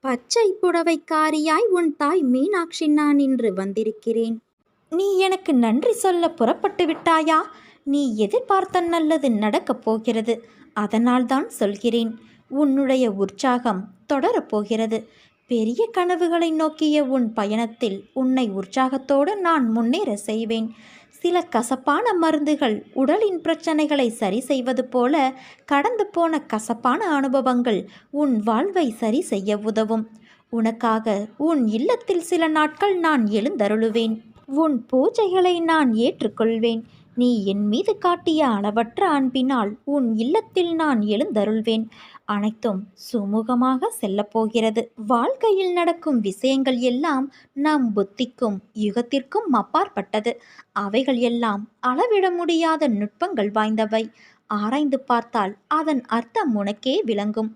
பச்சை புடவைக்காரியாய் உன் தாய் மீனாட்சி நான் இன்று வந்திருக்கிறேன். நீ எனக்கு நன்றி சொல்ல புறப்பட்டு விட்டாயா? நீ எதிர்பார்த்த நல்லது நடக்கப் போகிறது. அதனால்தான் சொல்கிறேன். உன்னுடைய உற்சாகம் தொடரப்போகிறது. பெரிய கனவுகளை நோக்கிய உன் பயணத்தில் உன்னை உற்சாகத்தோடு நான் முன்னேற செய்வேன். சில கசப்பான மருந்துகள் உடலின் பிரச்சனைகளை சரி செய்வது போல கடந்து போன கசப்பான அனுபவங்கள் உன் வாழ்வை சரி செய்ய உதவும். உனக்காக உன் இல்லத்தில் சில நாட்கள் நான் எழுந்தருளுவேன். உன் பூஜைகளை நான் ஏற்றுக்கொள்வேன். நீ என் மீது காட்டிய அளவற்ற அன்பினால் உன் இல்லத்தில் நான் எழுந்தருள்வேன். அனைத்தும் சுமூகமாக செல்லப்போகிறது. வாழ்க்கையில் நடக்கும் விஷயங்கள் எல்லாம் நம் புத்திக்கும் யுகத்திற்கும் அப்பாற்பட்டது. அவைகள் எல்லாம் அளவிட முடியாத நுட்பங்கள் வாய்ந்தவை. ஆராய்ந்து பார்த்தால் அதன் அர்த்தம் உனக்கே விளங்கும்.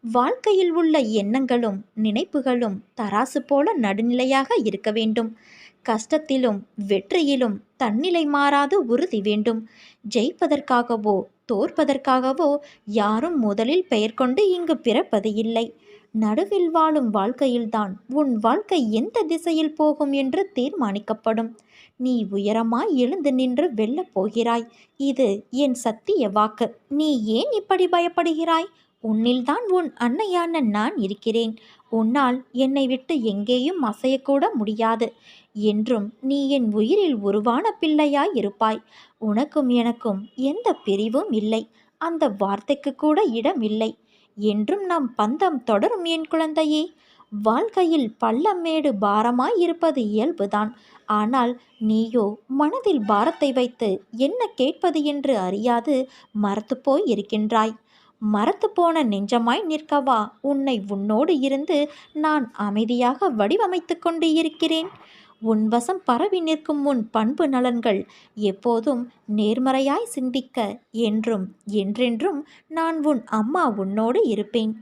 வாழ்க்கையில் உள்ள எண்ணங்களும் நினைப்புகளும் தராசு போல நடுநிலையாக இருக்க வேண்டும். கஷ்டத்திலும் வெற்றியிலும் தன்னிலை மாறாது உறுதி வேண்டும். ஜெயிப்பதற்காகவோ தோற்பதற்காகவோ யாரும் முதலில் பெயர் கொண்டு இங்கு பிறப்பது இல்லை. நடுவில் வாழும் வாழ்க்கையில்தான் உன் வாழ்க்கை எந்த திசையில் போகும் என்று தீர்மானிக்கப்படும். நீ உயரமாய் எழுந்து நின்று வெல்லப் போகிறாய். இது என் சத்திய வாக்கு. நீ ஏன் இப்படி பயப்படுகிறாய்? உன்னில்தான் உன் அன்னையான நான் இருக்கிறேன். உன்னால் என்னை விட்டு எங்கேயும் அசையக்கூட முடியாது. என்றும் நீ என் உயிரில் உருவான பிள்ளையாய் இருப்பாய். உனக்கும் எனக்கும் எந்த பிரிவும் இல்லை. அந்த வார்த்தைக்கு கூட இடம் இல்லை. என்றும் நம் பந்தம் தொடரும் என் குழந்தையே. வாழ்க்கையில் பள்ளமேடு பாரமாய் இருப்பது இயல்புதான். ஆனால் நீயோ மனதில் பாரத்தை வைத்து என்ன கேட்பது என்று அறியாது மரத்து போய் இருக்கின்றாய். மரத்து போன நெஞ்சமாய் நிற்கவா உன்னை உன்னோடு இருந்து நான் அமைதியாக வடிவமைத்து கொண்டு இருக்கிறேன். உன் வசம் பரவி நிற்கும் உன் பண்பு நலன்கள் எப்போதும் நேர்மறையாய் சிந்திக்க என்றும் என்றென்றும் நான் உன் அம்மா உன்னோடு இருப்பேன்.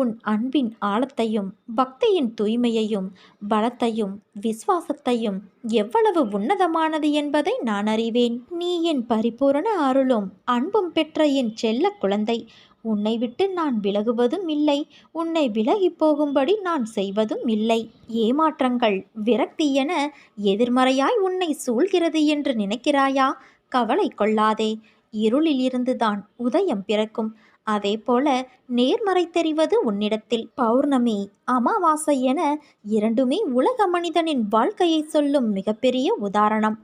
உன் அன்பின் ஆழத்தையும் பக்தியின் தூய்மையையும் பலத்தையும் விசுவாசத்தையும் எவ்வளவு உன்னதமானது என்பதை நான் அறிவேன். நீ என் பரிபூரண அருளும் அன்பும் பெற்ற என் செல்ல குழந்தை. உன்னை விட்டு நான் விலகுவதும் இல்லை. உன்னை விலகி போகும்படி நான் செய்வதும் இல்லை. ஏமாற்றங்கள் விரக்தி என எதிர்மறையாய் உன்னை சூழ்கிறது என்று நினைக்கிறாயா? கவலை கொள்ளாதே. இருளில் இருந்துதான் உதயம் பிறக்கும். அதே போல நேர்மறை தெரிவது உன்னிடத்தில். பௌர்ணமி அமாவாசை என இரண்டுமே உலக மனிதனின் வாழ்க்கையை சொல்லும் மிகப்பெரிய உதாரணம்.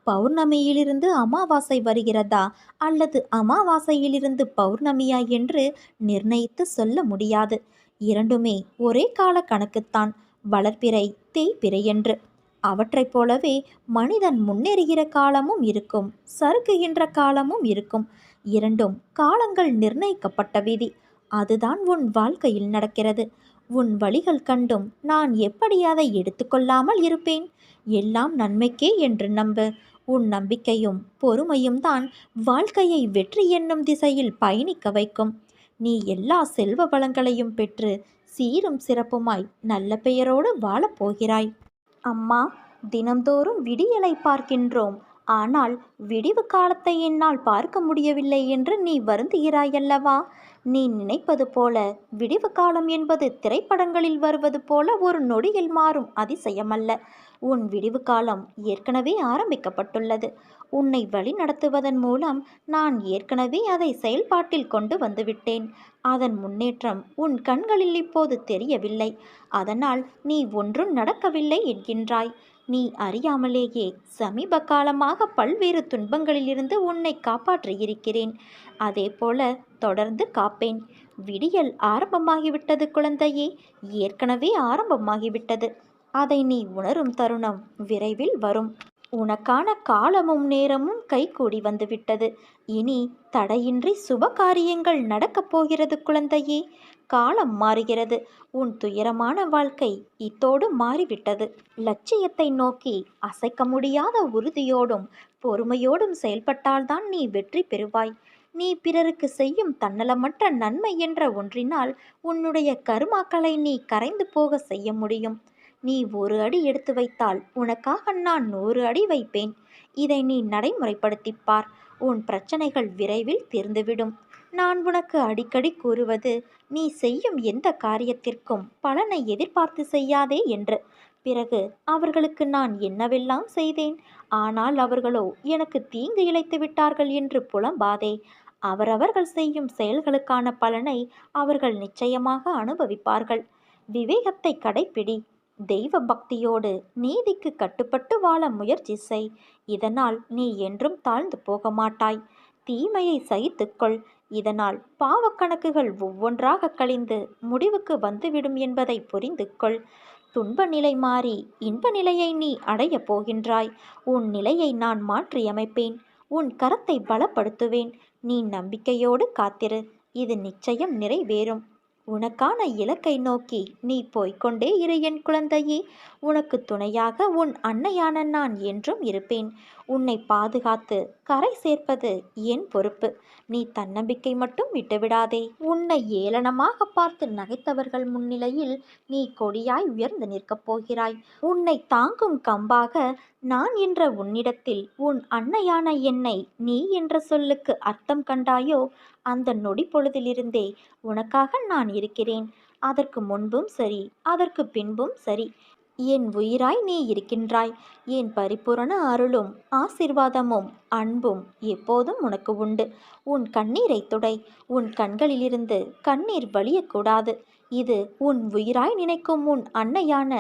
பௌர்ணமியிலிருந்து அமாவாசை வருகிறதா அல்லது அமாவாசையிலிருந்து பௌர்ணமியா என்று நிர்ணயித்து சொல்ல முடியாது. இரண்டுமே ஒரே கால கணக்குத்தான். வளர்ப்பிறை தேய்பிறை என்று. அவற்றைப் போலவே மனிதன் முன்னேறுகிற காலமும் இருக்கும், சறுக்குகின்ற காலமும் இருக்கும். இரண்டும் காலங்கள் நிர்ணயிக்கப்பட்ட விதி. அதுதான் உன் வாழ்க்கையில் நடக்கிறது. உன் வழிகள் கண்டும் நான் எப்படி அதை எடுத்துக்கொள்ளாமல் இருப்பேன்? எல்லாம் நன்மைக்கே என்று நம்பு. உன் நம்பிக்கையும் பொறுமையும் தான் வாழ்க்கையை வெற்றி என்னும் திசையில் பயணிக்க வைக்கும். நீ எல்லா செல்வ வளங்களையும் பெற்று சீரும் சிறப்புமாய் நல்ல பெயரோடு வாழப்போகிறாய். அம்மா, தினம்தோறும் விடியலை பார்க்கின்றோம். ஆனால் விடிவு காலத்தை என்னால் பார்க்க முடியவில்லை என்று நீ வருந்துகிறாயல்லவா? நீ நினைப்பது போல விடிவு காலம் என்பது திரைப்படங்களில் வருவது போல ஒரு நொடியில் மாறும் அதிசயமல்ல. உன் விடிவு காலம் ஏற்கனவே ஆரம்பிக்கப்பட்டுள்ளது. உன்னை வழி நடத்துவதன் மூலம் நான் ஏற்கனவே அதை செயல்பாட்டில் கொண்டு வந்துவிட்டேன். அதன் முன்னேற்றம் உன் கண்களில் இப்போது தெரியவில்லை. அதனால் நீ ஒன்றும் நடக்கவில்லை என்கின்றாய். நீ அறியாமலேயே சமீப காலமாக பல்வேறு துன்பங்களிலிருந்து உன்னை காப்பாற்றியிருக்கிறேன். அதே போல தொடர்ந்து காப்பேன். விடியல் ஆரம்பமாகிவிட்டது குழந்தையே. ஏற்கனவே ஆரம்பமாகிவிட்டது. அதை நீ உணரும் தருணம் விரைவில் வரும். உனக்கான காலமும் நேரமும் கைகூடி வந்துவிட்டது. இனி தடையின்றி சுப காரியங்கள் நடக்கப் போகிறது குழந்தையே. காலம் மாறுகிறது. உன் துயரமான வாழ்க்கை இத்தோடு மாறிவிட்டது. லட்சியத்தை நோக்கி அசைக்க முடியாத உறுதியோடும் பொறுமையோடும் செயல்பட்டால்தான் நீ வெற்றி பெறுவாய். நீ பிறருக்கு செய்யும் தன்னலமற்ற நன்மை என்ற ஒன்றினால் உன்னுடைய கருமாக்களை நீ கரைந்து போக செய்ய முடியும். நீ ஒரு அடி எடுத்து வைத்தால் உனக்காக நான் 100 அடி வைப்பேன். இதை நீ நடைமுறைப்படுத்திப்பார். உன் பிரச்சனைகள் விரைவில் தீர்ந்துவிடும். நான் உனக்கு அடிக்கடி கூறுவது, நீ செய்யும் எந்த காரியத்திற்கும் பலனை எதிர்பார்த்து செய்யாதே என்று. பிறகு அவர்களுக்கு நான் என்னவெல்லாம் செய்தேன், ஆனால் அவர்களோ எனக்கு தீங்கு இழைத்து விட்டார்கள் என்று புலம்பாதே. அவரவர்கள் செய்யும் செயல்களுக்கான பலனை அவர்கள் நிச்சயமாக அனுபவிப்பார்கள். விவேகத்தை கடைப்பிடி. தெய்வ பக்தியோடு நீதிக்கு கட்டுப்பட்டு வாழ முயற்சி செய். இதனால் நீ என்றும் தாழ்ந்து போக மாட்டாய். தீமையை சகித்துக்கொள். இதனால் பாவக்கணக்குகள் ஒவ்வொன்றாக கழிந்து முடிவுக்கு வந்துவிடும் என்பதை புரிந்து கொள். துன்ப நிலை மாறி இன்ப நிலையை நீ அடையப் போகின்றாய். உன் நிலையை நான் மாற்றியமைப்பேன். உன் கரத்தை பலப்படுத்துவேன். நீ நம்பிக்கையோடு காத்திரு. இது நிச்சயம் நிறைவேறும். உனக்கான இலக்கை நோக்கி நீ போய்க்கொண்டே இரு என் குழந்தையே. உனக்கு துணையாக உன் அன்னையான நான் என்றும் இருப்பேன். உன்னை பாதுகாத்து கரை சேர்ப்பது என் பொறுப்பு. நீ தன்னம்பிக்கை மட்டும் விட்டுவிடாதே. உன்னை ஏளனமாக பார்த்து நகைத்தவர்கள் முன்னிலையில் நீ கொடியாய் உயர்ந்து நிற்கப் போகிறாய். உன்னை தாங்கும் கம்பாக நான் என்ற உன்னிடத்தில் உன் அன்னையான என்னை நீ என்ற சொல்லுக்கு அர்த்தம் கண்டாயோ, அந்த நொடி பொழுதிலிருந்தே உனக்காக நான் இருக்கிறேன். அதற்கு முன்பும் சரி, அதற்கு பின்பும் சரி, என் உயிராய் நீ இருக்கின்றாய். என் பரிபூரண அருளும் ஆசிர்வாதமும் அன்பும் எப்போதும் உனக்கு உண்டு. உன் கண்ணீரை துடை. உன் கண்களிலிருந்து கண்ணீர் வலியக்கூடாது. இது உன் உயிராய் நினைக்கும் உன் அன்னையான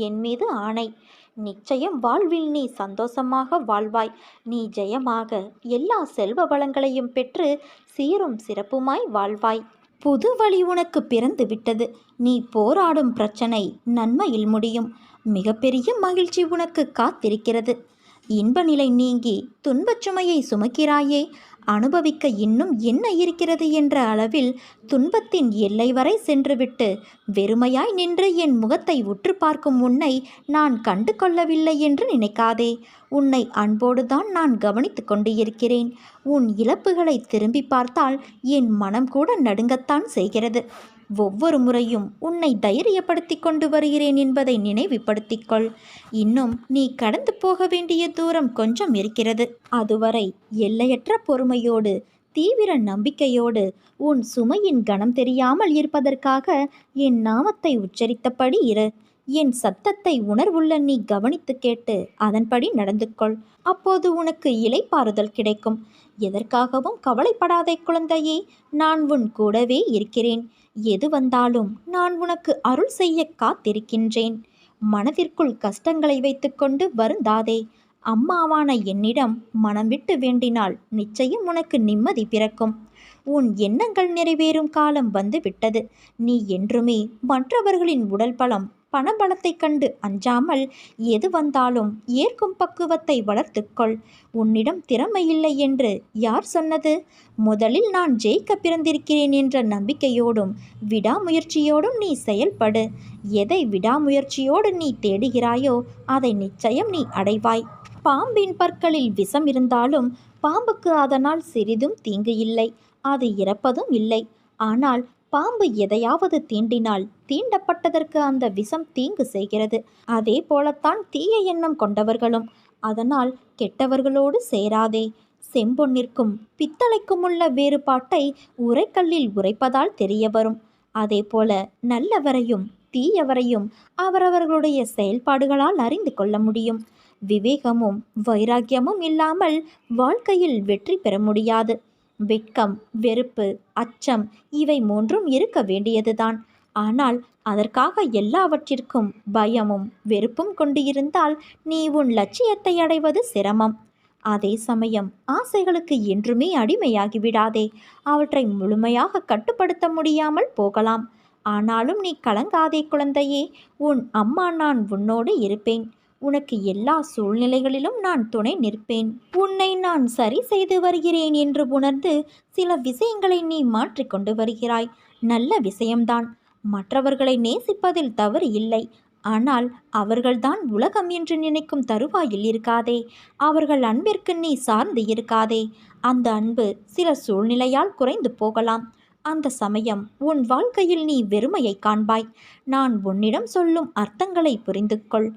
என் மீது ஆணை. நிச்சயம் வாழ்வில் நீ சந்தோஷமாக வாழ்வாய். நீ ஜெயமாக எல்லா செல்வ வளங்களையும் பெற்று சீரும் சிறப்புமாய் வாழ்வாய். புது வழி உனக்கு பிறந்து விட்டது. நீ போராடும் பிரச்சனை நன்மையில் முடியும். மிகப்பெரிய மகிழ்ச்சி உனக்கு காத்திருக்கிறது. இன்ப நிலை நீங்கி துன்பச் சுமையை சுமக்கிறாயே, அனுபவிக்க இன்னும் என்ன இருக்கிறது என்ற அளவில் துன்பத்தின் எல்லை வரை சென்றுவிட்டு வெறுமையாய் நின்று என் முகத்தை உற்று பார்க்கும் உன்னை நான் கண்டு கொள்ளவில்லை என்று நினைக்காதே. உன்னை அன்போடுதான் நான் கவனித்து கொண்டு இருக்கிறேன். உன் இழப்புகளை திரும்பி பார்த்தால் என் மனம் கூட நடுங்கத்தான் செய்கிறது. ஒவ்வொரு முறையும் உன்னை தைரியப்படுத்தி கொண்டு வருகிறேன் என்பதை நினைவுபடுத்திக்கொள். இன்னும் நீ கடந்து போக வேண்டிய தூரம் கொஞ்சம் இருக்கிறது. அதுவரை எல்லையற்ற பொறுமையோடு தீவிர நம்பிக்கையோடு உன் சுமையின் கணம் தெரியாமல் இருப்பதற்காக என் நாமத்தை உச்சரித்தபடி இரு. என் சத்தத்தை உணர்வுள்ள நீ கவனித்து கேட்டு அதன்படி நடந்து கொள். அப்போது உனக்கு இளைப்பாறுதல் கிடைக்கும். எதற்காகவும் கவலைப்படாதே குழந்தையே. நான் உன் கூடவே இருக்கிறேன். எது வந்தாலும் நான் உனக்கு அருள் செய்ய காத்திருக்கின்றேன். மனதிற்குள் கஷ்டங்களை வைத்துக்கொண்டு வருந்தாதே. அம்மாவான என்னிடம் மனம் விட்டு வேண்டினால் நிச்சயம் உனக்கு நிம்மதி பிறக்கும். உன் எண்ணங்கள் நிறைவேறும் காலம் வந்து விட்டது. நீ என்றுமே மற்றவர்களின் உடல் பலம் பணபலத்தை கண்டு அஞ்சாமல் எது வந்தாலும் ஏற்கும் பக்குவத்தை வளர்த்துக்கொள். உன்னிடம் திறமை இல்லை என்று யார் சொன்னது? முதலில் நான் ஜெயிக்க பிறந்திருக்கிறேன் என்ற நம்பிக்கையோடும் விடாமுயற்சியோடும் நீ செயல்படு. எதை விடாமுயற்சியோடு நீ தேடுகிறாயோ அதை நிச்சயம் நீ அடைவாய். பாம்பின் பற்களில் விஷம் இருந்தாலும் பாம்புக்கு அதனால் சிறிதும் தீங்கு இல்லை. அது இறப்பதும் இல்லை. ஆனால் பாம்பு எதையாவது தீண்டினால் தீண்டப்பட்டதற்கு அந்த விஷம் தீங்கு செய்கிறது. அதே போலத்தான் தீய எண்ணம் கொண்டவர்களும். அதனால் கெட்டவர்களோடு சேராதே. செம்பொன்னிற்கும் பித்தளைக்கும் உள்ள வேறுபாட்டை உரைக்கல்லில் உரைப்பதால் தெரிய வரும். அதே போல நல்லவரையும் தீயவரையும் அவரவர்களுடைய செயல்பாடுகளால் அறிந்து கொள்ள முடியும். விவேகமும் வைராக்கியமும் இல்லாமல் வாழ்க்கையில் வெற்றி பெற முடியாது. வெட்கம், வெறுப்பு, அச்சம் இவை மூன்றும் இருக்க வேண்டியதுதான். ஆனால் அதற்காக எல்லாவற்றிற்கும் பயமும் வெறுப்பும் கொண்டு இருந்தால் நீ உன் லட்சியத்தை அடைவது சிரமம். அதே சமயம் ஆசைகளுக்கு என்றுமே அடிமையாகி விடாதே. அவற்றை முழுமையாக கட்டுப்படுத்த முடியாமல் போகலாம். ஆனாலும் நீ கலங்காதே குழந்தையே. உன் அம்மா நான் உன்னோடு இருப்பேன். உனக்கு எல்லா சூழ்நிலைகளிலும் நான் துணை நிற்பேன். உன்னை நான் சரி செய்து வருகிறேன் என்று உணர்ந்து சில விஷயங்களை நீ மாற்றிக்கொண்டு வருகிறாய். நல்ல விஷயம்தான். மற்றவர்களை நேசிப்பதில் தவறு இல்லை. ஆனால் அவர்கள்தான் உலகம் என்று நினைக்கும் தருவாயில் இருக்காதே. அவர்கள் அன்பிற்கு நீ சார்ந்து இருக்காதே. அந்த அன்பு சில சூழ்நிலையால் குறைந்து போகலாம். அந்த சமயம் உன் வாழ்க்கையில் நீ வெறுமையை காண்பாய். நான் உன்னிடம் சொல்லும் அர்த்தங்களை புரிந்து கொள்.